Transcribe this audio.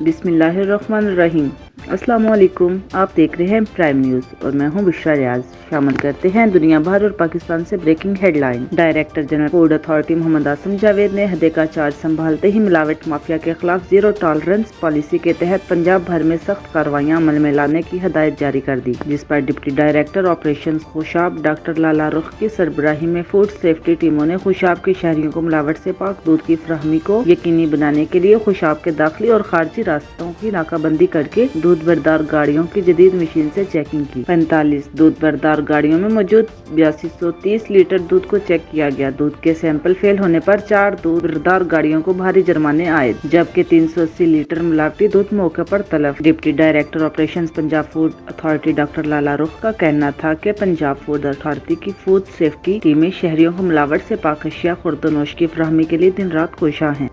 بسم اللہ الرحمن الرحیم۔ السلام علیکم، آپ دیکھ رہے ہیں پرائم نیوز اور میں ہوں بشرا ریاض۔ شامل کرتے ہیں دنیا بھر اور پاکستان سے breaking headline. Director general food authority Muhammad Asim Javed نے عہدے کا چارج سنبھالتے ہی ملاوٹ مافیا کے خلاف زیرو ٹالرنس پالیسی کے تحت پنجاب بھر میں سخت کارروائیاں عمل میں لانے کی ہدایت جاری کر دی، جس پر deputy director operations Khushab doctor Lala Rukh کی سربراہی میں فوڈ سیفٹی ٹیموں نے خوشاب کے شہریوں کو ملاوٹ سے پاک دودھ کی فراہمی کو یقینی بنانے کے لیے خوشاب کے داخلی اور خارجی راستوں کی ناکہ بندی کر کے دودھ بردار گاڑیوں کی جدید مشین سے چیکنگ کی۔ 45 دودھ بردار گاڑیوں میں موجود 8230 لیٹر دودھ کو چیک کیا گیا۔ دودھ کے سیمپل فیل ہونے پر 4 دودھ بردار گاڑیوں کو بھاری جرمانے عائد، جبکہ 380 لیٹر ملاوٹی دودھ موقع پر تلف۔ Deputy director operations Punjab food authority doctor Lala Rukh کا کہنا تھا کہ پنجاب فوڈ اتھارٹی کی فوڈ سیفٹی ٹیمیں شہریوں کو ملاوٹ سے پاک اشیاء خوردونوش کی فراہمی کے لیے دن رات کوشاں ہیں۔